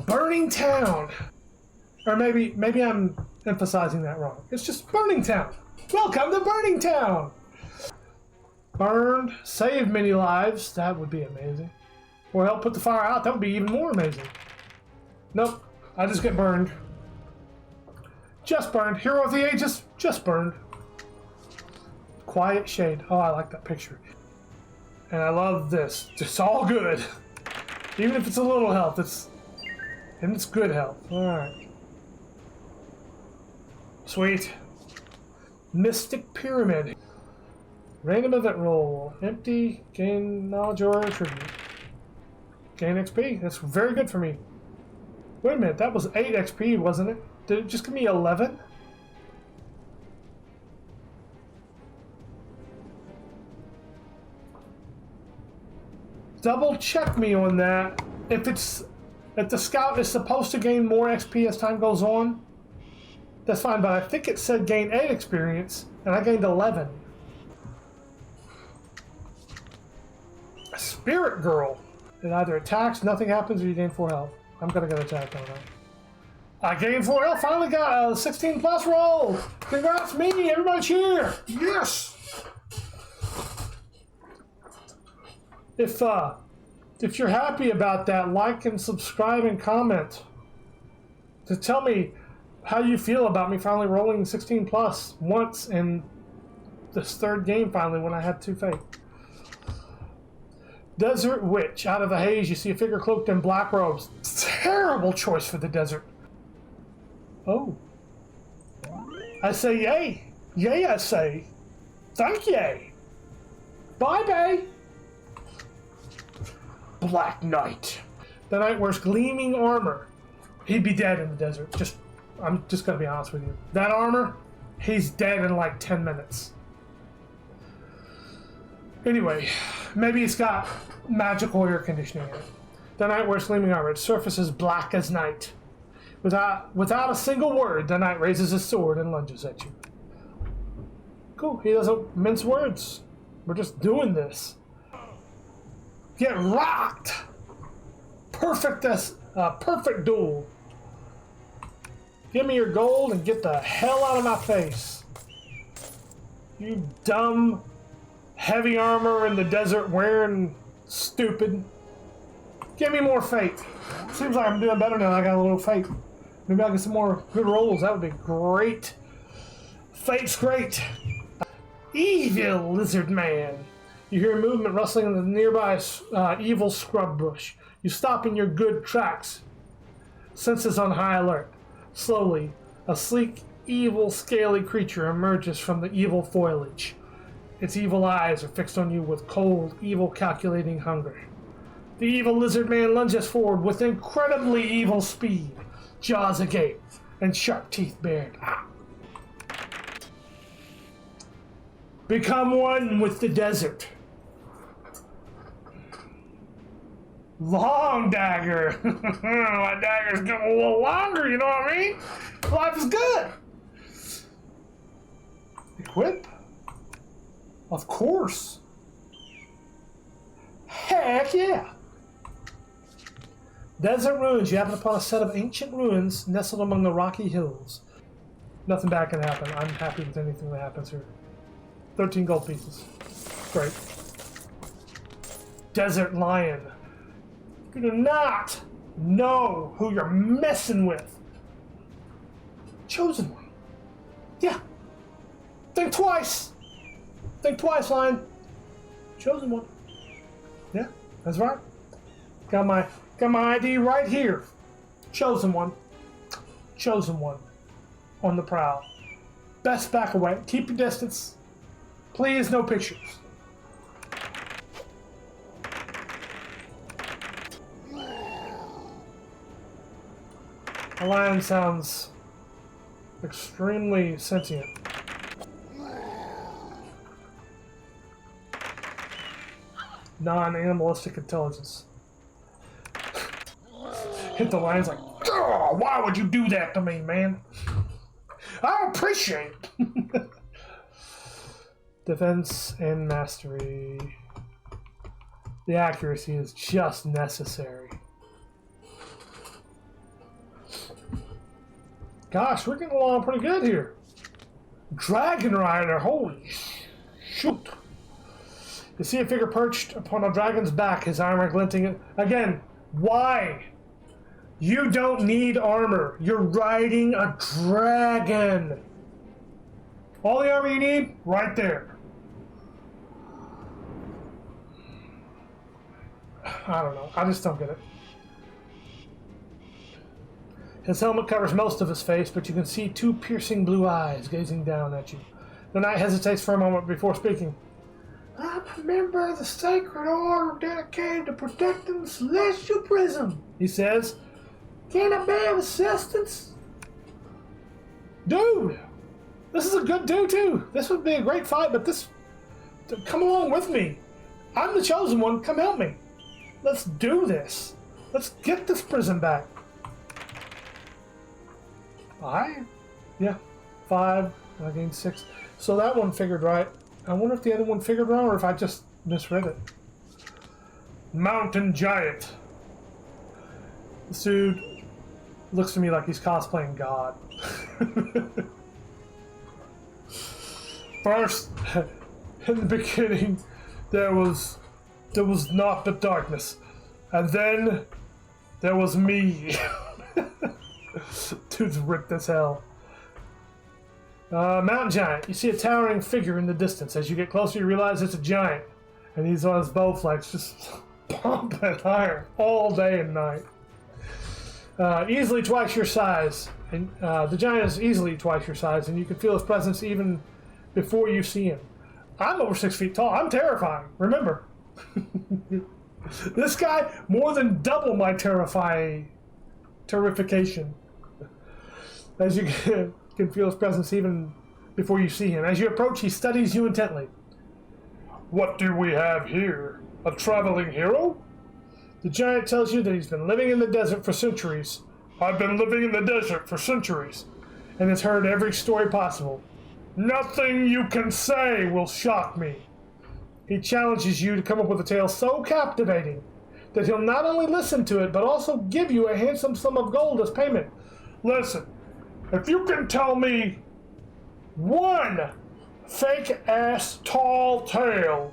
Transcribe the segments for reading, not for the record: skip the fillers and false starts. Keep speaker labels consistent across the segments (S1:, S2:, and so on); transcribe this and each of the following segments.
S1: Burning Town. Or maybe I'm emphasizing that wrong. It's just Burning Town. Welcome to Burning Town. Burned, save many lives. That would be amazing. Or help put the fire out. That would be even more amazing. Nope. I just get burned. Just burned. Hero of the Ages. Just burned. Quiet Shade. Oh, I like that picture. And I love this. It's all good. Even if it's a little health, it's good health. Alright. Sweet. Mystic Pyramid. Random event roll. Empty. Gain knowledge or attribute. Gain XP. That's very good for me. Wait a minute. That was 8 XP, wasn't it? Did it just give me 11? Double check me on that. If the scout is supposed to gain more XP as time goes on, that's fine, but I think it said gain 8 experience, and I gained 11. Spirit Girl. It either attacks, nothing happens, or you gain 4 health. I'm gonna get attacked on that. I gained 4 health, finally got a 16 plus roll! Congrats me, everybody cheer! Yes! If you're happy about that, like and subscribe and comment to tell me how you feel about me finally rolling 16 plus once in this third game finally when I had 2 fate. Desert Witch. Out of the haze you see a figure cloaked in black robes. Terrible choice for the desert. Oh. I say yay. Yay I say. Thank yay. Bye bay. Black Knight. The knight wears gleaming armor. He'd be dead in the desert. I'm just gonna be honest with you. That armor, he's dead in like 10 minutes. Anyway, maybe it's got magical air conditioning in it. The knight wears gleaming armor. Its surface is black as night. Without a single word, the knight raises his sword and lunges at you. Cool, he doesn't mince words. We're just doing this. Get rocked! Perfect duel. Give me your gold and get the hell out of my face. You dumb, heavy armor in the desert wearing stupid. Give me more fate. Seems like I'm doing better now. I got a little fate. Maybe I'll get some more good rolls. That would be great. Fate's great. Evil Lizard Man. You hear movement rustling in the nearby evil scrub bush. You stop in your good tracks. Senses on high alert. Slowly, a sleek, evil, scaly creature emerges from the evil foliage. Its evil eyes are fixed on you with cold, evil, calculating hunger. The evil lizard man lunges forward with incredibly evil speed, jaws agape, and sharp teeth bared. Become one with the desert. Long dagger. My dagger's getting a little longer, you know what I mean? Life is good. Equip? Of course. Heck yeah. Desert ruins. You happen upon a set of ancient ruins nestled among the rocky hills. Nothing bad can happen. I'm happy with anything that happens here. 13 gold pieces. Great. Desert Lion. You do not know who you're messing with. Chosen one. Yeah. Think twice. Think twice, Lion. Chosen one. Yeah, that's right. Got my ID right here. Chosen one. Chosen one. On the prowl. Best back away. Keep your distance. Please, no pictures. A lion sounds extremely sentient. Non-animalistic intelligence. Hit the lion's like, why would you do that to me, man? I appreciate it. Defense and mastery. The accuracy is just necessary. Gosh, we're getting along pretty good here. Dragon rider, holy shoot. You see a figure perched upon a dragon's back, his armor glinting. Again, why? You don't need armor. You're riding a dragon. All the armor you need, right there. I don't know. I just don't get it. His helmet covers most of his face, but you can see two piercing blue eyes gazing down at you. The knight hesitates for a moment before speaking. I'm a member of the Sacred Order dedicated to protecting the Celestial Prism, he says. Can I be of assistance? Dude, this is a good dude too. This would be a great fight, but come along with me. I'm the chosen one. Come help me. Let's do this. Let's get this prison back. 5? Yeah, 5. I gained 6. So that one figured right. I wonder if the other one figured wrong or if I just misread it. Mountain Giant. This dude looks to me like he's cosplaying God. First, in the beginning, there was not the darkness, and then there was me. Dude's ripped as hell. Mountain Giant. You see a towering figure in the distance. As you get closer, you realize it's a giant, and he's on his bowflex, just pumping iron all day and night. Easily twice your size, and the giant is easily twice your size, and you can feel his presence even before you see him. I'm over 6 feet tall. I'm terrifying. Remember, this guy more than double my terrification. As you can feel his presence even before you see him. As you approach, he studies you intently. What do we have here? A traveling hero? The giant tells you that he's been living in the desert for centuries. I've been living in the desert for centuries, and has heard every story possible. Nothing you can say will shock me. He challenges you to come up with a tale so captivating that he'll not only listen to it, but also give you a handsome sum of gold as payment. Listen, if you can tell me one fake-ass tall tale,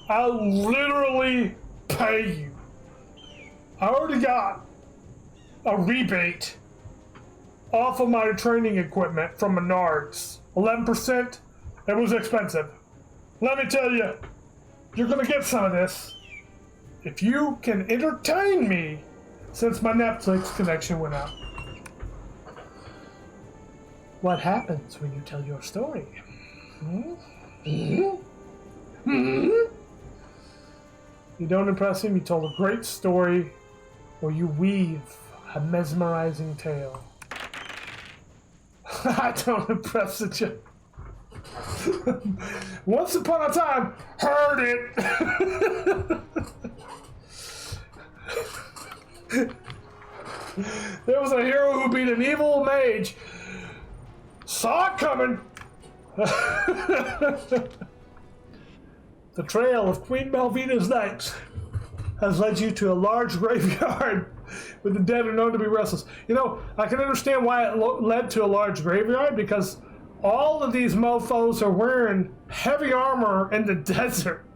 S1: I'll literally pay you. I already got a rebate off of my training equipment from Menards. 11%, it was expensive. Let me tell you, you're gonna get some of this if you can entertain me since my Netflix connection went out. What happens when you tell your story? You don't impress him, you told a great story, or you weave a mesmerizing tale. I don't impress you. Once upon a time, heard it. There was a hero who beat an evil mage. Saw it coming. The trail of Queen Malvina's knights has led you to a large graveyard where the dead are known to be restless. You know, I can understand why it led to a large graveyard, because all of these mofos are wearing heavy armor in the desert.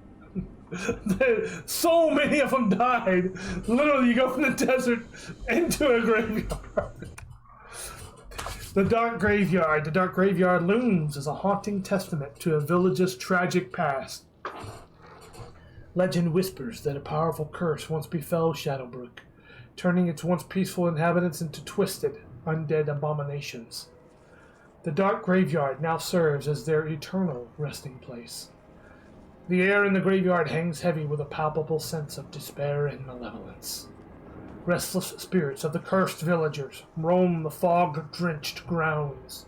S1: So many of them died. Literally, you go from the desert into a graveyard. The Dark Graveyard. The Dark Graveyard looms as a haunting testament to a village's tragic past. Legend whispers that a powerful curse once befell Shadowbrook, turning its once peaceful inhabitants into twisted, undead abominations. The Dark Graveyard now serves as their eternal resting place. The air in the graveyard hangs heavy with a palpable sense of despair and malevolence. Restless spirits of the cursed villagers roam the fog-drenched grounds,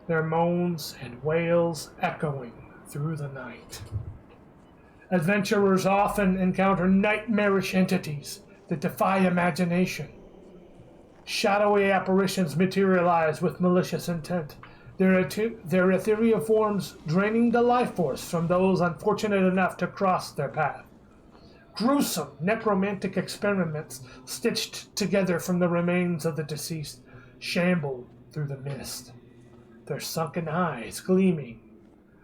S1: their moans and wails echoing through the night. Adventurers often encounter nightmarish entities that defy imagination. Shadowy apparitions materialize with malicious intent, their ethereal forms draining the life force from those unfortunate enough to cross their path. Gruesome necromantic experiments stitched together from the remains of the deceased shambled through the mist, their sunken eyes gleaming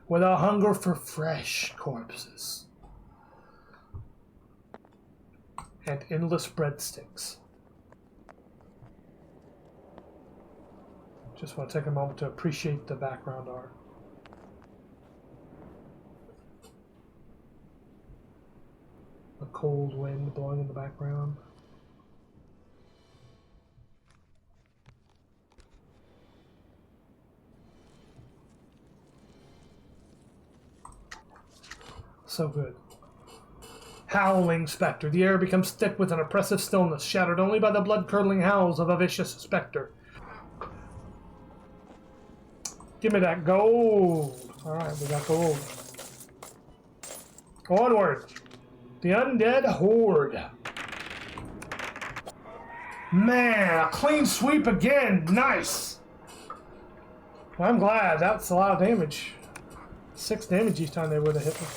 S1: with a hunger for fresh corpses and endless breadsticks. Just want to take a moment to appreciate the background art. A cold wind blowing in the background. So good. Howling specter. The air becomes thick with an oppressive stillness, shattered only by the blood-curdling howls of a vicious specter. Give me that gold. Alright, we got gold. Onward. The undead horde. Man, a clean sweep again. Nice. Well, I'm glad. That's a lot of damage. 6 damage each time they would have hit me.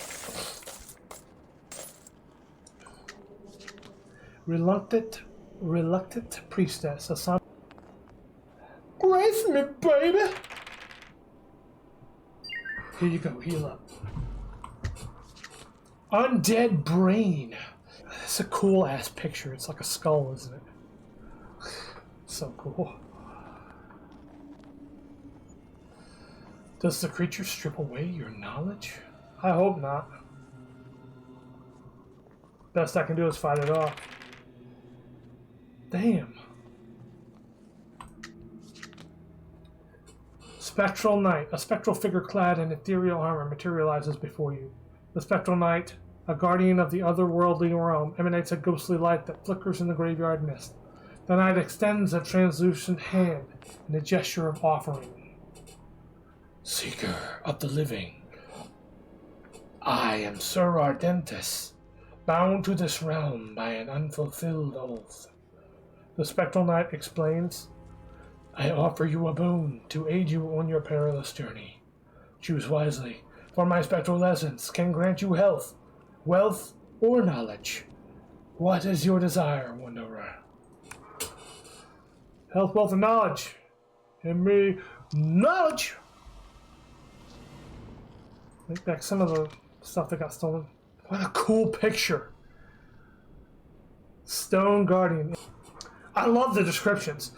S1: Reluctant priestess. Grace me, baby. Here you go. Heal up. Undead brain. It's a cool ass picture. It's like a skull, isn't it? So cool. Does the creature strip away your knowledge? I hope not. Best I can do is fight it off. Damn. Spectral Knight. A spectral figure clad in ethereal armor materializes before you. The Spectral Knight, a guardian of the otherworldly realm, emanates a ghostly light that flickers in the graveyard mist. The knight extends a translucent hand in a gesture of offering. Seeker of the living, I am Sir Ardentis, bound to this realm by an unfulfilled oath. The Spectral Knight explains, I offer you a boon to aid you on your perilous journey. Choose wisely, for my spectral essence can grant you health, wealth, or knowledge. What is your desire, Wanderer? Health, wealth, and knowledge. Give me knowledge! Take back some of the stuff that got stolen. What a cool picture. Stone Guardian. I love the descriptions.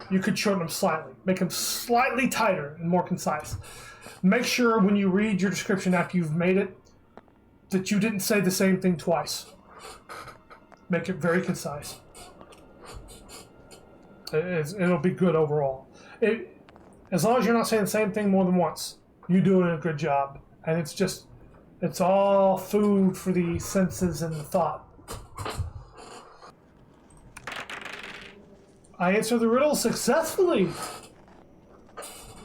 S1: You could shorten them slightly. Make them slightly tighter and more concise. Make sure when you read your description after you've made it that you didn't say the same thing twice. Make it very concise. It'll be good overall. As long as you're not saying the same thing more than once, you're doing a good job. And it's all food for the senses and the thought. I answered the riddle successfully.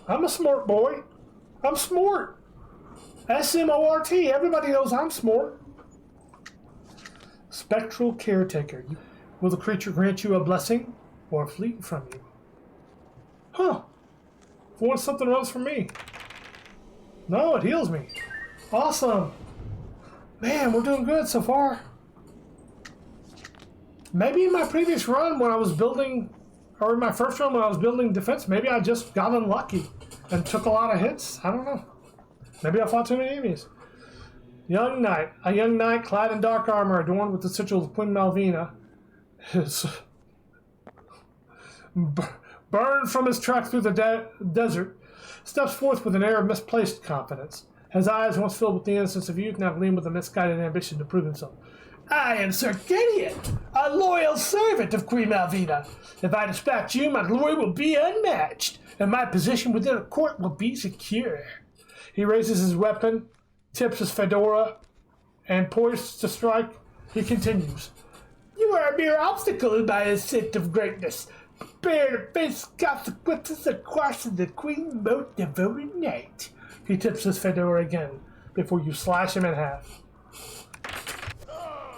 S1: I'm a smart boy. I'm smart. S-M-O-R-T. Everybody knows I'm smart. Spectral Caretaker. Will the creature grant you a blessing or flee from you? Huh. For once something runs from me. No, it heals me. Awesome. Man, we're doing good so far. Maybe in my previous run when I was building, or in my first run when I was building defense, maybe I just got unlucky and took a lot of hits. I don't know. Maybe I fought too many enemies. Young Knight. A young knight clad in dark armor adorned with the sigil of Queen Malvina is burned from his trek through the desert, steps forth with an air of misplaced confidence. His eyes, once filled with the innocence of youth, now gleam with a misguided ambition to prove himself. I am Sir Gideon, a loyal servant of Queen Malvina. If I dispatch you, my glory will be unmatched, and my position within a court will be secure. He raises his weapon, tips his fedora, and poised to strike, he continues. You are a mere obstacle in my ascent of greatness. Prepare to face consequences of crossing the Queen most devoted knight. He tips his fedora again, before you slash him in half.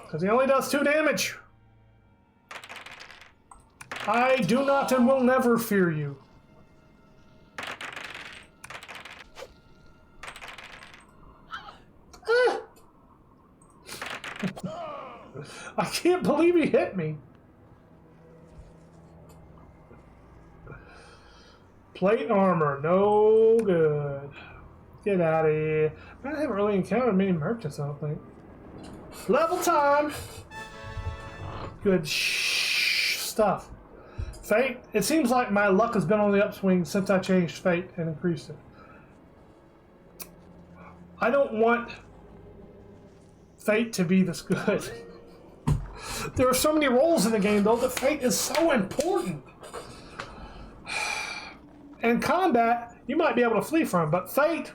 S1: Because he only does 2 damage. I do not and will never fear you. I can't believe he hit me. Plate armor, no good. Get out of here. I haven't really encountered many merchants, I don't think. Level time! Good stuff. Fate, it seems like my luck has been on the upswing since I changed fate and increased it. I don't want fate to be this good. There are so many roles in the game, though, that fate is so important. In combat, you might be able to flee from, but fate,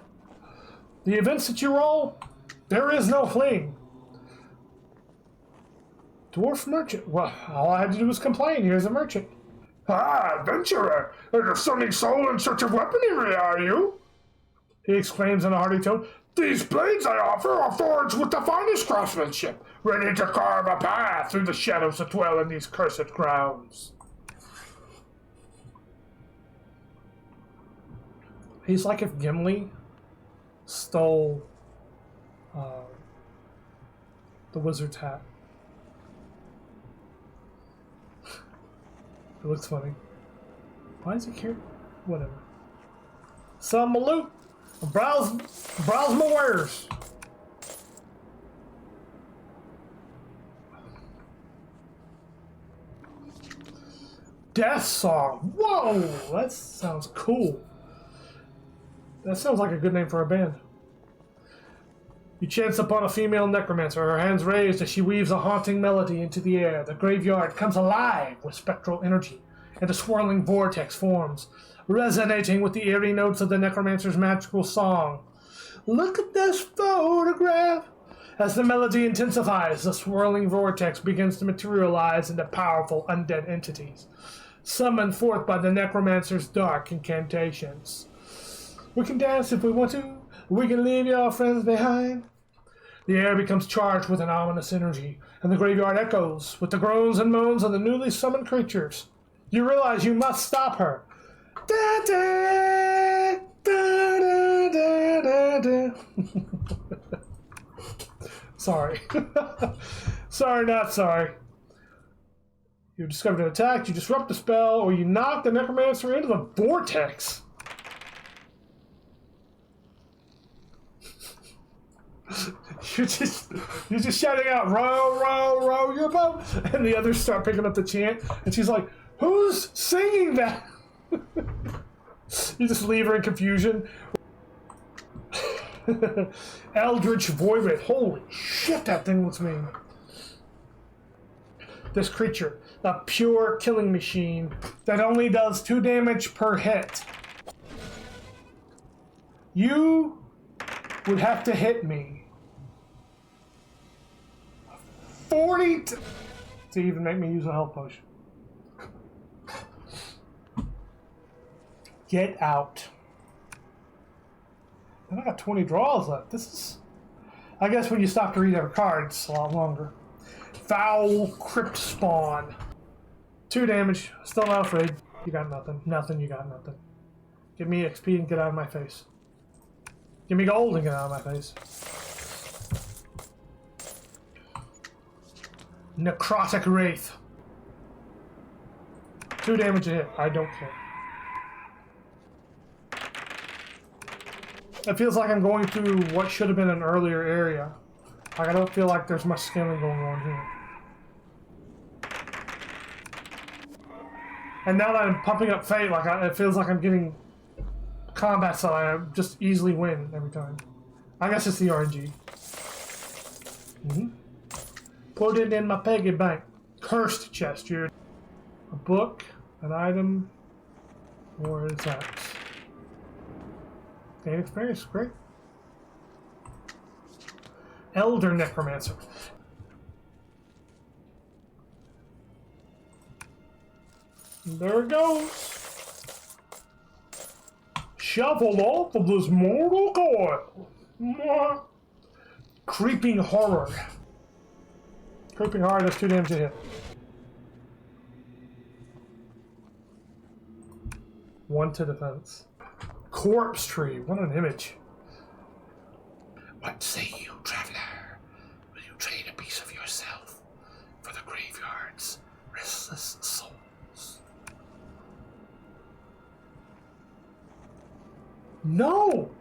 S1: the events that you roll, there is no fleeing. Dwarf merchant. Well, all I had to do was complain. Here's a merchant.
S2: Ah, adventurer! A stunning soul in search of weaponry, are you?
S1: He exclaims in a hearty tone.
S2: These blades I offer are forged with the finest craftsmanship, ready to carve a path through the shadows that dwell in these cursed grounds.
S1: He's like if Gimli stole the wizard's hat. It looks funny. Why is he here? Whatever. Some loot. Browse my wares. Death Song. Whoa, that sounds cool. That sounds like a good name for a band. You chance upon a female necromancer, her hands raised as she weaves a haunting melody into the air. The graveyard comes alive with spectral energy, and a swirling vortex forms, resonating with the eerie notes of the necromancer's magical song. Look at this photograph! As the melody intensifies, the swirling vortex begins to materialize into powerful undead entities, summoned forth by the necromancer's dark incantations. We can dance if we want to. We can leave your friends behind. The air becomes charged with an ominous energy, and the graveyard echoes with the groans and moans of the newly summoned creatures. You realize you must stop her. Da, da, da, da, da, da. Sorry. Sorry, not sorry. You discovered an attack, you disrupt the spell, or you knock the necromancer into the vortex. You're just shouting out, row, row, row your boat. And the others start picking up the chant. And she's like, who's singing that? You just leave her in confusion. Eldritch Void. Holy shit, that thing looks mean. This creature, a pure killing machine that only does 2 damage per hit. You would have to hit me 40 to even make me use a health potion. Get out. And I got 20 draws left. This is... I guess when you stop to read every card, it's a lot longer. Foul Crypt Spawn. 2 damage. Still not afraid. You got nothing. Nothing, you got nothing. Give me XP and get out of my face. Give me gold and get out of my face. Necrotic Wraith. 2 damage a hit. I don't care. It feels like I'm going through what should have been an earlier area. Like I don't feel like there's much scaling going on here. And now that I'm pumping up Fate, like it feels like I'm getting combats that I just easily win every time. I guess it's the RNG. Put it in my piggy bank. Cursed chest, dude. A book, an item, or is that? Gain experience, great. Elder Necromancer. There it goes. Shuffled off of this mortal coil. Creeping Horror. Creeping Horror does 2 damage a hit. 1 to defense. Corpse Tree. What an image.
S2: What say you, traveler? Will you trade a piece of yourself for the graveyard's restless souls?
S1: No!